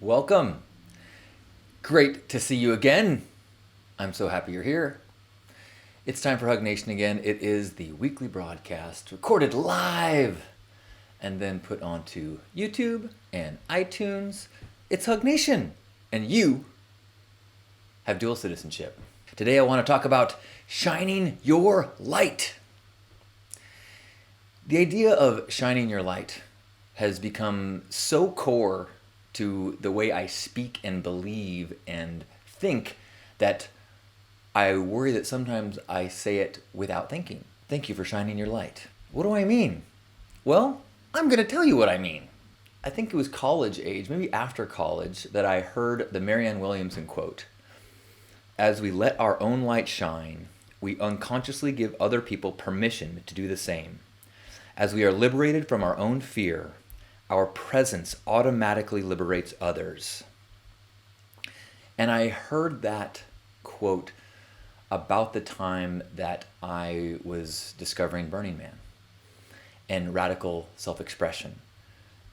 Welcome. Great to see you again. I'm so happy you're here. It's time for Hug Nation again. It is the weekly broadcast recorded live and then put onto YouTube and iTunes. It's Hug Nation, and you have dual citizenship. Today I want to talk about shining your light. The idea of shining your light has become so core to the way I speak and believe and think that I worry that sometimes I say it without thinking. Thank you for shining your light. What do I mean? Well, I'm going to tell you what I mean. I think it was college age, maybe after college, that I heard the Marianne Williamson quote. As we let our own light shine, we unconsciously give other people permission to do the same. As we are liberated from our own fear, our presence automatically liberates others. And I heard that quote about the time that I was discovering Burning Man and radical self-expression.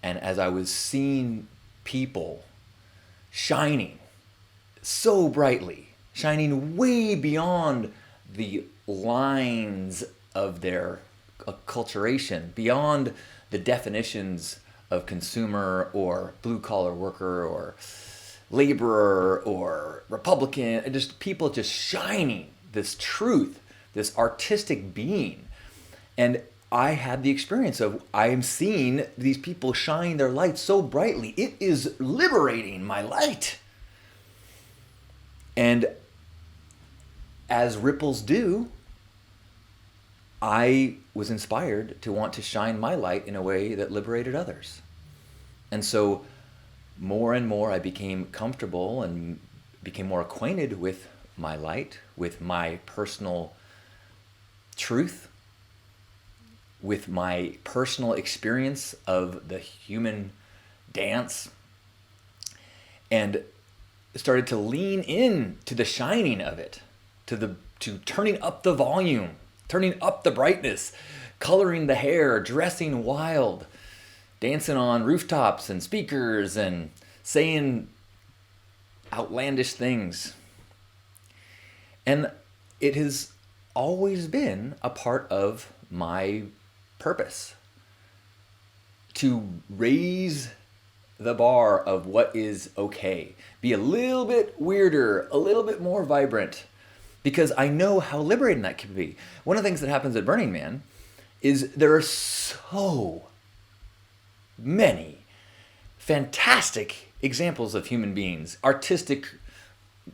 And as I was seeing people shining so brightly, shining way beyond the lines of their acculturation, beyond the definitions of consumer or blue-collar worker or laborer or Republican, and just people just shining this truth, this artistic being. And I had the experience of I am seeing these people shine their light so brightly. It is liberating my light. And as ripples do, I was inspired to want to shine my light in a way that liberated others. And so more and more I became comfortable and became more acquainted with my light, with my personal truth, with my personal experience of the human dance, and started to lean in to the shining of it, to turning up the volume, turning up the brightness, coloring the hair, dressing wild, dancing on rooftops and speakers and saying outlandish things. And it has always been a part of my purpose to raise the bar of what is okay. Be a little bit weirder, a little bit more vibrant, because I know how liberating that can be. One of the things that happens at Burning Man is there are so many fantastic examples of human beings, artistic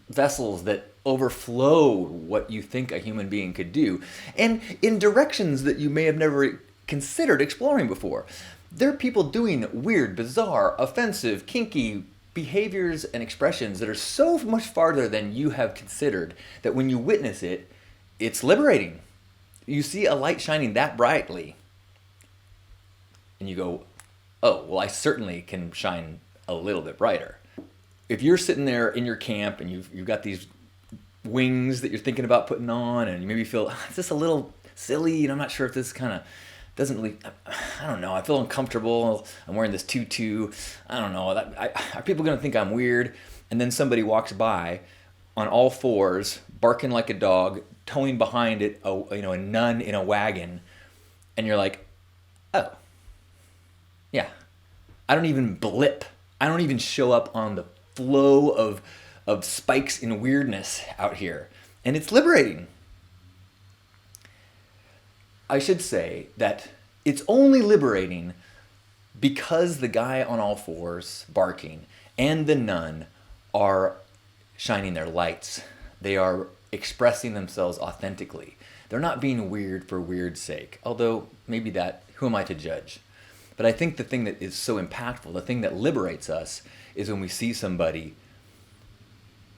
vessels that overflow what you think a human being could do, and in directions that you may have never considered exploring before. There are people doing weird, bizarre, offensive, kinky behaviors and expressions that are so much farther than you have considered that when you witness it, it's liberating. You see a light shining that brightly, and you go, oh, well, I certainly can shine a little bit brighter. If you're sitting there in your camp and you've got these wings that you're thinking about putting on, and you maybe feel, is this a little silly? And I'm not sure if this kind of doesn't really, I don't know, I feel uncomfortable. I'm wearing this tutu. I don't know. Are people going to think I'm weird? And then somebody walks by on all fours, barking like a dog, towing behind it, a nun in a wagon, and you're like, oh, yeah. I don't even blip. I don't even show up on the flow of spikes in weirdness out here. And it's liberating. I should say that it's only liberating because the guy on all fours barking and the nun are shining their lights. They are expressing themselves authentically. They're not being weird for weird's sake, although maybe that, who am I to judge? But I think the thing that is so impactful, the thing that liberates us, is when we see somebody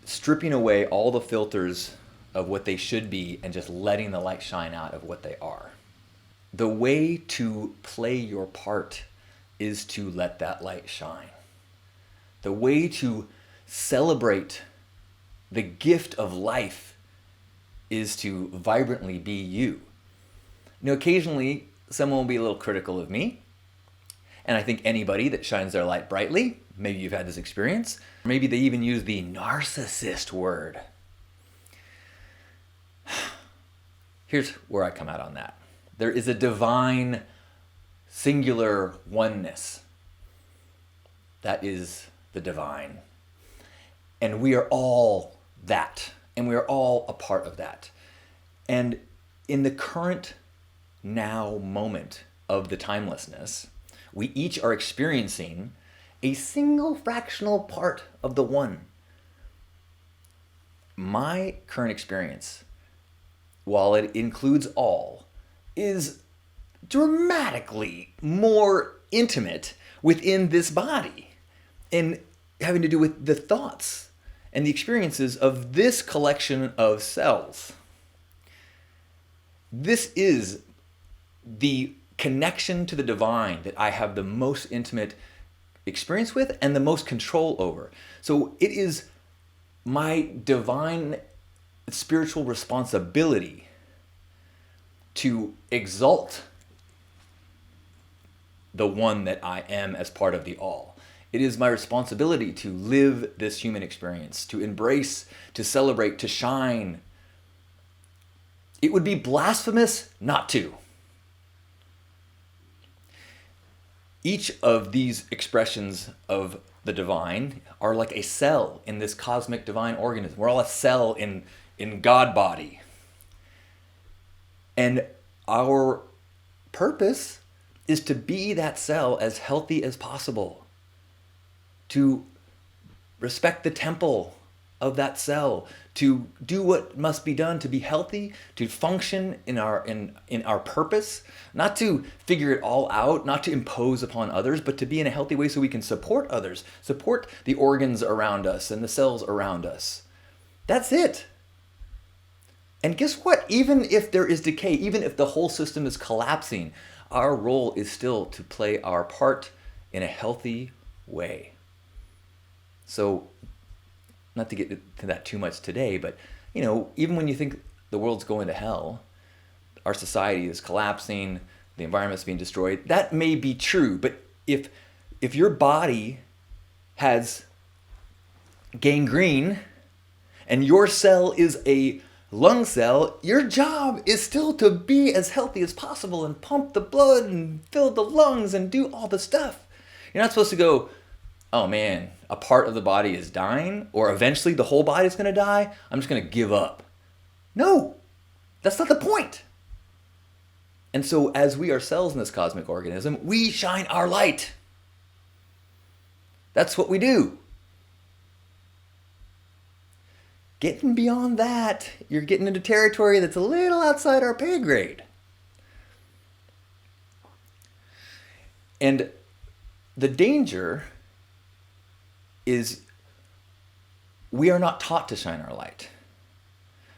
stripping away all the filters of what they should be and just letting the light shine out of what they are. The way to play your part is to let that light shine. The way to celebrate the gift of life is to vibrantly be you. Occasionally someone will be a little critical of me, And I think anybody that shines their light brightly, maybe you've had this experience, maybe they even use the narcissist word. Here's where I come out on that. There is a divine, singular oneness. That is the divine. And we are all that. And we are all a part of that. And in the current now moment of the timelessness, we each are experiencing a single fractional part of the one. My current experience, while it includes all, is dramatically more intimate within this body and having to do with the thoughts and the experiences of this collection of cells. This is the connection to the divine that I have the most intimate experience with and the most control over. So it is my divine spiritual responsibility to exalt the one that I am as part of the all. It is my responsibility to live this human experience, to embrace, to celebrate, to shine. It would be blasphemous not to. Each of these expressions of the divine are like a cell in this cosmic divine organism. We're all a cell in God body. And our purpose is to be that cell as healthy as possible, to respect the temple of that cell, to do what must be done to be healthy, to function in our purpose, not to figure it all out, not to impose upon others, but to be in a healthy way so we can support others, support the organs around us and the cells around us. That's it. And guess what? Even if there is decay, even if the whole system is collapsing, our role is still to play our part in a healthy way. So, not to get to that too much today, but even when you think the world's going to hell, our society is collapsing, the environment's being destroyed, that may be true. But if your body has gangrene and your cell is a lung cell, your job is still to be as healthy as possible and pump the blood and fill the lungs and do all the stuff. You're not supposed to go, oh man, a part of the body is dying, or eventually the whole body is going to die, I'm just going to give up. No, that's not the point. And so as we are cells in this cosmic organism, we shine our light. That's what we do. Getting beyond that, you're getting into territory that's a little outside our pay grade. And the danger is we are not taught to shine our light.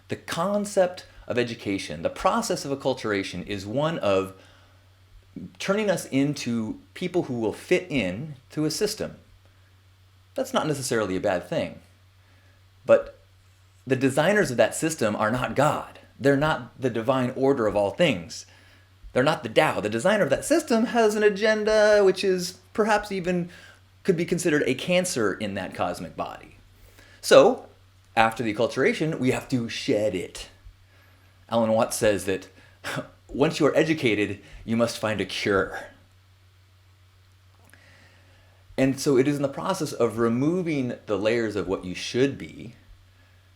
The concept of education, the process of acculturation, is one of turning us into people who will fit in to a system. That's not necessarily a bad thing. But the designers of that system are not God. They're not the divine order of all things. They're not the Tao. The designer of that system has an agenda which is perhaps even could be considered a cancer in that cosmic body. So, after the acculturation, we have to shed it. Alan Watts says that once you are educated, you must find a cure. And so it is in the process of removing the layers of what you should be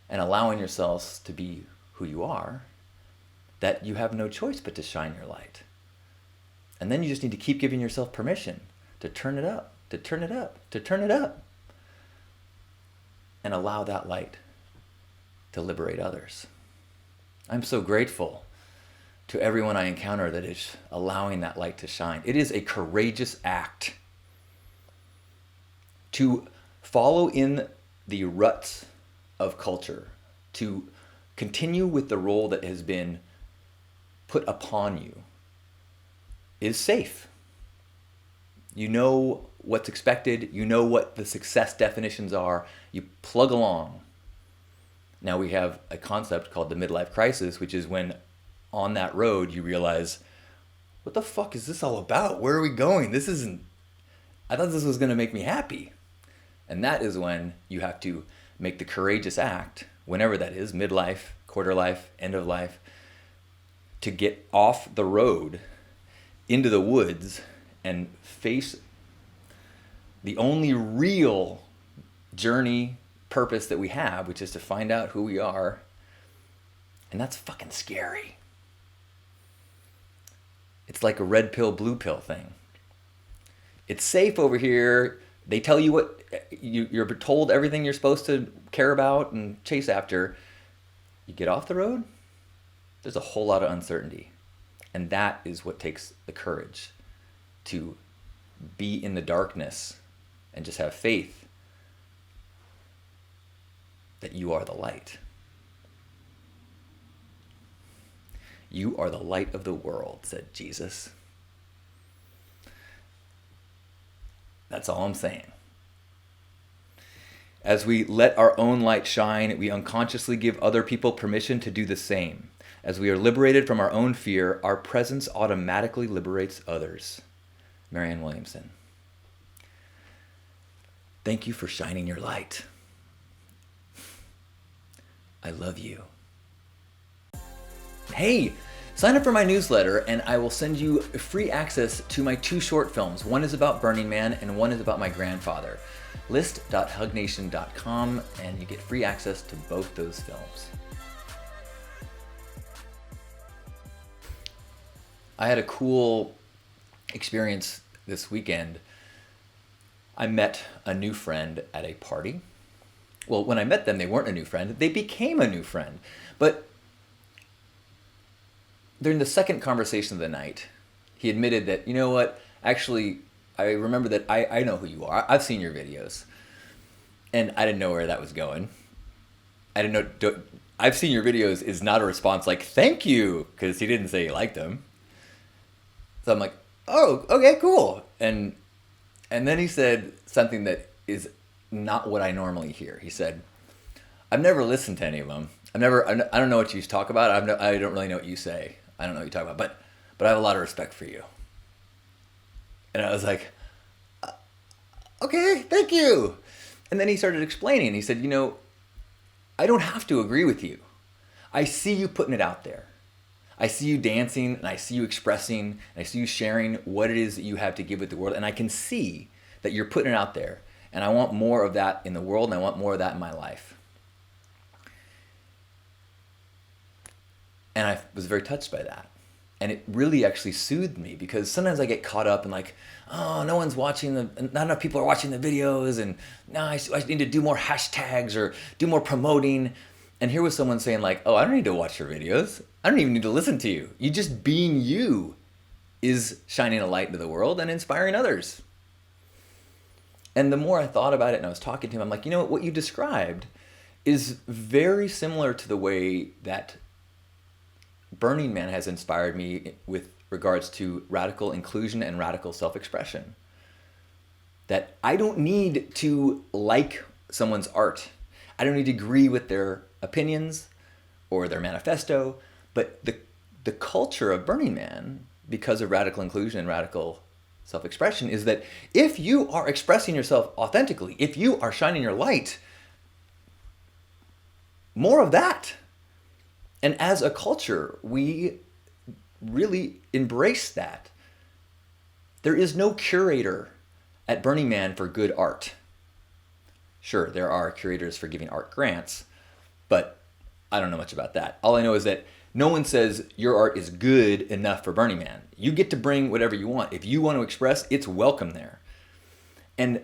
and allowing yourselves to be who you are that you have no choice but to shine your light. And then you just need to keep giving yourself permission to turn it up, to turn it up, to turn it up. And allow that light to liberate others. I'm so grateful to everyone I encounter that is allowing that light to shine. It is a courageous act to follow in the ruts of culture, to continue with the role that has been put upon you, is safe. You know what's expected. You know what the success definitions are. You plug along. Now we have a concept called the midlife crisis, which is when on that road you realize, what the fuck is this all about? Where are we going? This isn't I thought this was going to make me happy. And that is when you have to make the courageous act, whenever that is, midlife, quarter life, end of life, to get off the road into the woods and face the only real journey purpose that we have, which is to find out who we are. And that's fucking scary. It's like a red pill, blue pill thing. It's safe over here. They tell you what you're told, everything you're supposed to care about and chase after. You get off the road, there's a whole lot of uncertainty. And that is what takes the courage to be in the darkness and just have faith that you are the light. You are the light of the world, said Jesus. That's all I'm saying. As we let our own light shine, we unconsciously give other people permission to do the same. As we are liberated from our own fear, our presence automatically liberates others. Marianne Williamson. Thank you for shining your light. I love you. Hey, sign up for my newsletter and I will send you free access to my 2 short films. One is about Burning Man and one is about my grandfather. List.hugnation.com and you get free access to both those films. I had a cool experience this weekend. I met a new friend at a party. Well, when I met them, they weren't a new friend. They became a new friend. But during the second conversation of the night, he admitted that, you know what, actually, I remember that I know who you are. I've seen your videos. And I didn't know where that was going. I didn't know, I've seen your videos is not a response like, thank you, because he didn't say he liked them. So I'm like, oh, okay, cool. And then he said something that is not what I normally hear. He said, I've never listened to any of them. I don't know what you talk about. I don't really know what you say. I don't know what you talk about, but I have a lot of respect for you. And I was like, okay, thank you. And then he started explaining. He said, you know, I don't have to agree with you. I see you putting it out there. I see you dancing and I see you expressing and I see you sharing what it is that you have to give with the world. And I can see that you're putting it out there. And I want more of that in the world and I want more of that in my life. And I was very touched by that. And it really actually soothed me because sometimes I get caught up in like, oh, not enough people are watching the videos and no, I need to do more hashtags or do more promoting. And here was someone saying like, oh, I don't need to watch your videos. I don't even need to listen to you. You just being you is shining a light into the world and inspiring others. And the more I thought about it and I was talking to him, I'm like, you know what you described is very similar to the way that Burning Man has inspired me with regards to radical inclusion and radical self-expression. That I don't need to like someone's art. I don't need to agree with their opinions or their manifesto, but the culture of Burning Man, because of radical inclusion and radical self-expression, is that if you are expressing yourself authentically, if you are shining your light, more of that. And as a culture, we really embrace that. There is no curator at Burning Man for good art. Sure, there are curators for giving art grants, but I don't know much about that. All I know is that no one says your art is good enough for Burning Man. You get to bring whatever you want. If you want to express, it's welcome there. And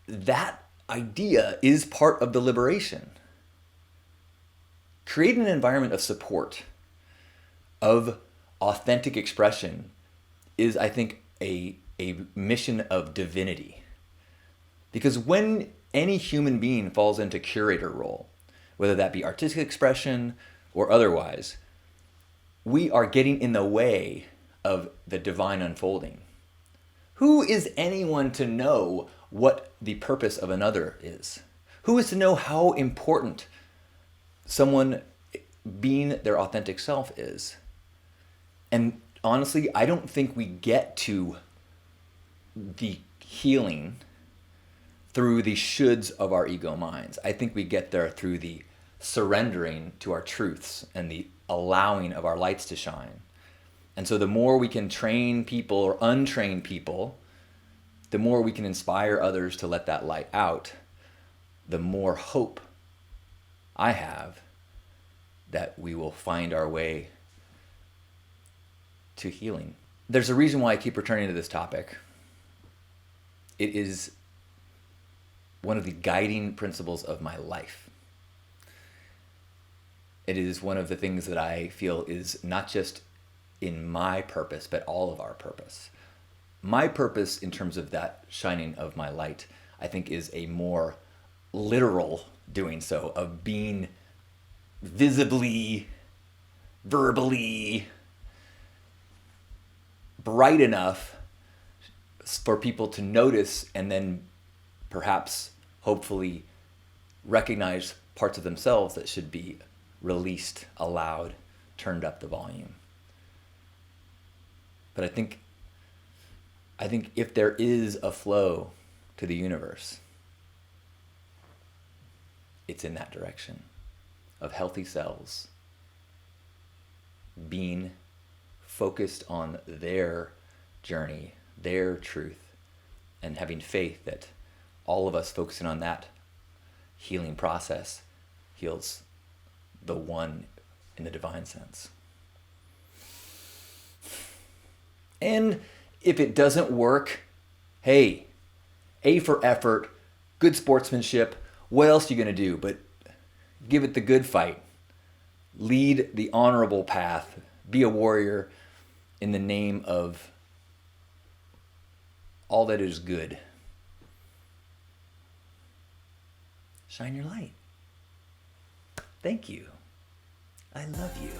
that idea is part of the liberation. Create an environment of support, of authentic expression is, I think, a mission of divinity. Because when any human being falls into curator role, whether that be artistic expression or otherwise, we are getting in the way of the divine unfolding. Who is anyone to know what the purpose of another is? Who is to know how important someone being their authentic self is? And honestly, I don't think we get to the healing through the shoulds of our ego minds. I think we get there through the surrendering to our truths and the allowing of our lights to shine. And so the more we can train people or untrain people, the more we can inspire others to let that light out, the more hope I have that we will find our way to healing. There's a reason why I keep returning to this topic. It is one of the guiding principles of my life. It is one of the things that I feel is not just in my purpose, but all of our purpose. My purpose in terms of that shining of my light, I think, is a more literal doing so, of being visibly, verbally bright enough for people to notice and then perhaps, hopefully, recognize parts of themselves that should be released, allowed, turned up the volume. But I think if there is a flow to the universe, it's in that direction of healthy cells being focused on their journey, their truth, and having faith that all of us focusing on that healing process heals the one in the divine sense. And if it doesn't work, hey, A for effort, good sportsmanship. What else are you going to do but give it the good fight? Lead the honorable path. Be a warrior in the name of all that is good. Shine your light. Thank you. I love you.